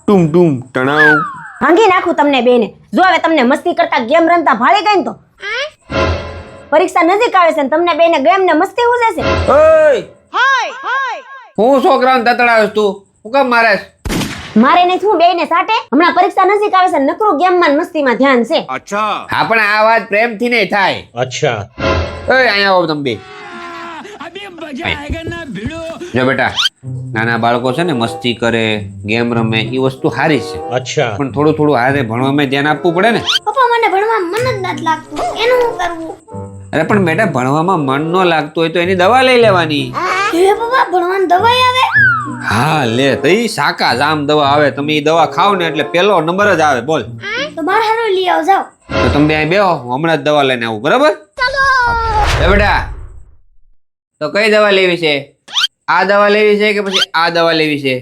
ટુમ ટુમ ટણાવ. ભાંગી નાખું તમને બેને. જો હવે તમને મસ્તી કરતા ગેમ રમતા ભાળી ગઈ ને તો પરીક્ષા નજીક આવે છે ને તમને બેને ગેમ ને મસ્તી હું જશે. ઓય હું છોકરાને તતડાવસ તું? હું કેમ મારેસ? મારે નહીં હું બેને સાટે. હમણાં પરીક્ષા નજીક આવે છે નકરું ગેમમાં ને મસ્તીમાં ધ્યાન છે. હા પણ આ વાત પ્રેમથી નહીં થાય. अच्छा ઓય અહીંયા આવો તમે બે. જો બેટા, નાના બાળકો છે ને મસ્તી કરે, ગેમ રમે, એ વસ્તુ સારી છે, अच्छा પણ થોડું થોડું હારે ભણવામાં ધ્યાન આપવું પડે ને. પપ્પા મને ભણવા મન જ નથી લાગતું, એનું શું કરવું? અરે પણ બેટા, ભણવામાં મન ન લાગતું હોય તો એની દવા લઈ લેવાની. હે પપ્પા, ભણવાની દવાઈ આવે? હા લે, તો ઈ સાકા જામ દવા આવે. તમે ઈ દવા ખાવ ને એટલે પેલો નંબર જ આવે. બોલ તો માર હારું લઈ આવ જાવ. તો તમે અહીં બેહો, હું હમણાં જ દવા લઈને આવું, બરાબર? એ બેટા, તો કઈ દવા લેવી છે? આ દવા લેવી છે કે પછી આ દવા લેવી છે?